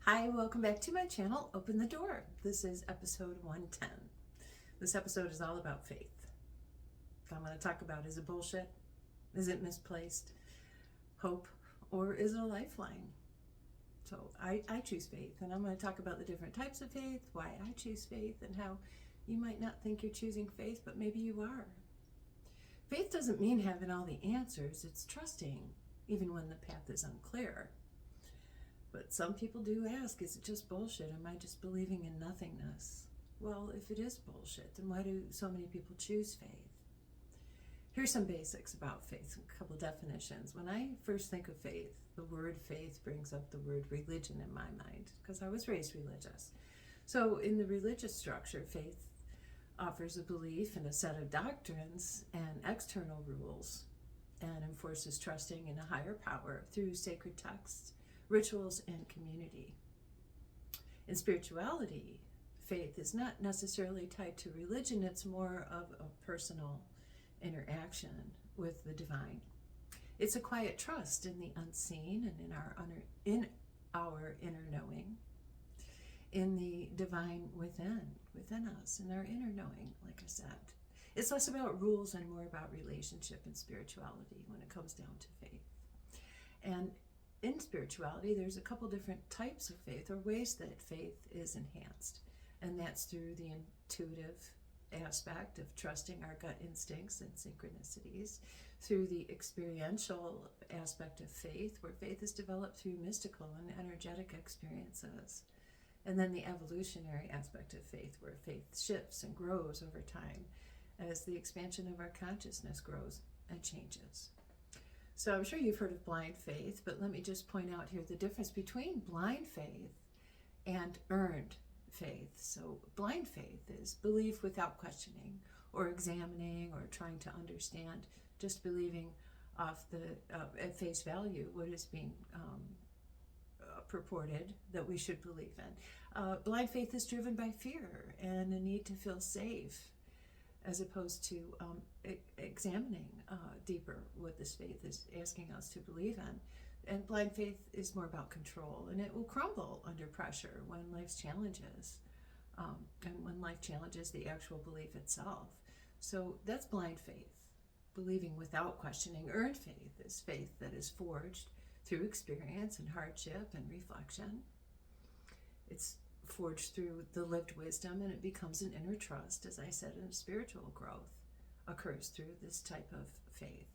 Hi, welcome back to my channel, Open the Door. This is episode 110. This episode is all about faith. I'm going to talk about, is it bullshit? Is it misplaced? Hope? Or is it a lifeline? So I choose faith, and I'm going to talk about the different types of faith, why I choose faith, and how you might not think you're choosing faith, but maybe you are. Faith doesn't mean having all the answers. It's trusting, even when the path is unclear. But some people do ask, is it just bullshit? Am I just believing in nothingness? Well, if it is bullshit, then why do so many people choose faith? Here's some basics about faith, a couple definitions. When I first think of faith, the word faith brings up the word religion in my mind, because I was raised religious. So in the religious structure, faith offers a belief in a set of doctrines and external rules, and enforces trusting in a higher power through sacred texts, rituals, and community. In spirituality, faith is not necessarily tied to religion. It's more of a personal interaction with the divine. It's a quiet trust in the unseen and in our inner knowing, in the divine within us, in our inner knowing, like I said. It's less about rules and more about relationship and spirituality when it comes down to faith. And in spirituality, there's a couple different types of faith, or ways that faith is enhanced. And that's through the intuitive aspect of trusting our gut instincts and synchronicities, through the experiential aspect of faith, where faith is developed through mystical and energetic experiences. And then the evolutionary aspect of faith, where faith shifts and grows over time as the expansion of our consciousness grows and changes. So I'm sure you've heard of blind faith, but let me just point out here the difference between blind faith and earned faith. So blind faith is belief without questioning or examining or trying to understand, just believing off at face value what is being purported that we should believe in. Blind faith is driven by fear and a need to feel safe, as opposed to examining deeper what this faith is asking us to believe in. And blind faith is more about control, and it will crumble under pressure when life's challenges, and when life challenges the actual belief itself. So that's blind faith, believing without questioning. Earned faith is faith that is forged through experience and hardship and reflection. It's forged through the lived wisdom, and it becomes an inner trust, as I said, and spiritual growth occurs through this type of faith.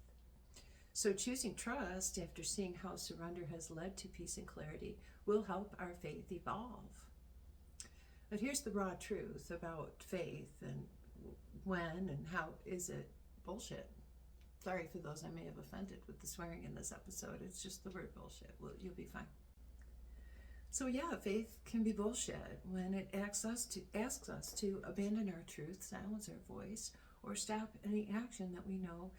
So choosing trust after seeing how surrender has led to peace and clarity will help our faith evolve. But here's the raw truth about faith and when and how is it bullshit. Sorry for those I may have offended with the swearing in this episode. It's just the word bullshit. Well, you'll be fine. So yeah, faith can be bullshit when it asks us to abandon our truth, silence our voice, or stop any action that we know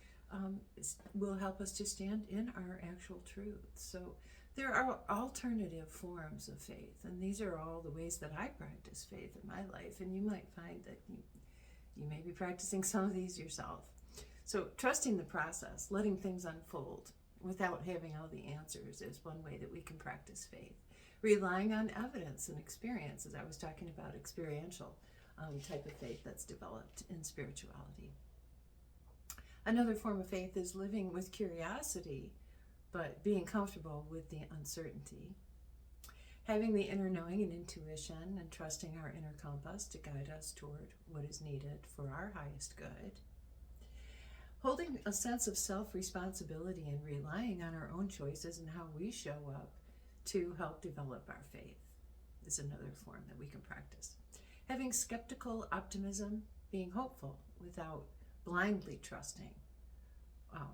will help us to stand in our actual truth. So there are alternative forms of faith, and these are all the ways that I practice faith in my life, and you might find that you may be practicing some of these yourself. So trusting the process, letting things unfold without having all the answers, is one way that we can practice faith. Relying on evidence and experience, as I was talking about, experiential type of faith that's developed in spirituality. Another form of faith is living with curiosity, but being comfortable with the uncertainty. Having the inner knowing and intuition, and trusting our inner compass to guide us toward what is needed for our highest good. Holding a sense of self-responsibility and relying on our own choices and how we show up to help develop our faith is another form that we can practice. Having skeptical optimism, being hopeful without blindly trusting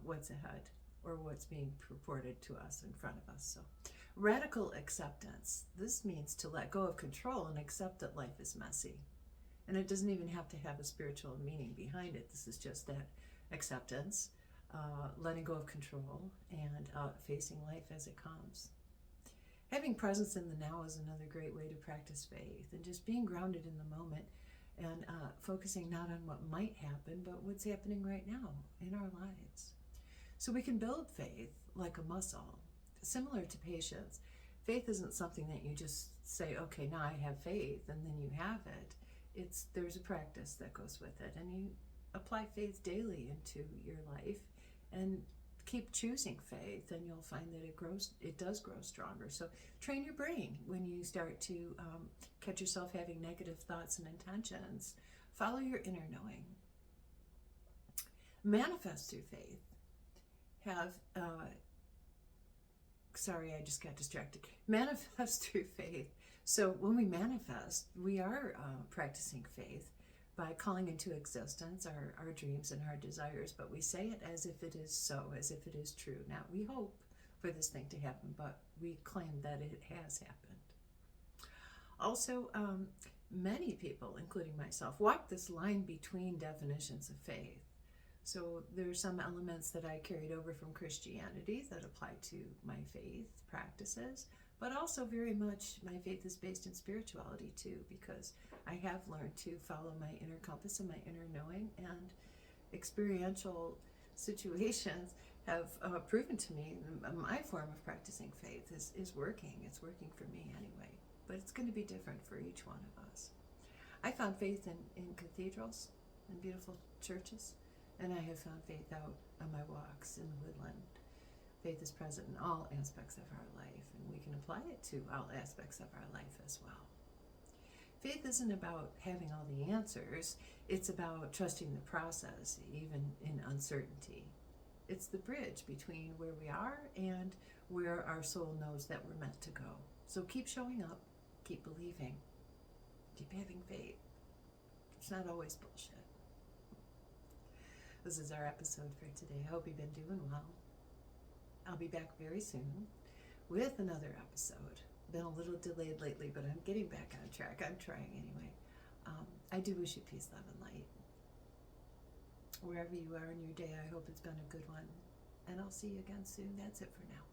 what's ahead or what's being purported to us in front of us. So radical acceptance. This means to let go of control and accept that life is messy. And it doesn't even have to have a spiritual meaning behind it. This is just that acceptance, letting go of control, and facing life as it comes. Having presence in the now is another great way to practice faith, and just being grounded in the moment and focusing not on what might happen, but what's happening right now in our lives. So we can build faith like a muscle, similar to patience. Faith isn't something that you just say, okay, now I have faith, and then you have it. There's a practice that goes with it, and you apply faith daily into your life, and keep choosing faith, and you'll find that it does grow stronger. So train your brain when you start to catch yourself having negative thoughts and intentions. Follow your inner knowing. Manifest through faith. Sorry, I just got distracted. Manifest through faith. So when we manifest, we are practicing faith by calling into existence our dreams and our desires, but we say it as if it is so, as if it is true. Now, we hope for this thing to happen, but we claim that it has happened. Also, many people, including myself, walk this line between definitions of faith. So there's some elements that I carried over from Christianity that apply to my faith practices, but also very much my faith is based in spirituality too, because I have learned to follow my inner compass and my inner knowing, and experiential situations have proven to me my form of practicing faith is working. It's working for me anyway, but it's going to be different for each one of us. I found faith in cathedrals and beautiful churches, and I have found faith out on my walks in the woodland. Faith is present in all aspects of our life, and we can apply it to all aspects of our life as well. Faith isn't about having all the answers. It's about trusting the process, even in uncertainty. It's the bridge between where we are and where our soul knows that we're meant to go. So keep showing up, keep believing, keep having faith. It's not always bullshit. This is our episode for today. I hope you've been doing well. I'll be back very soon with another episode. Been a little delayed lately, but I'm getting back on track. I'm trying anyway. I do wish you peace, love, and light. Wherever you are in your day, I hope it's been a good one. And I'll see you again soon. That's it for now.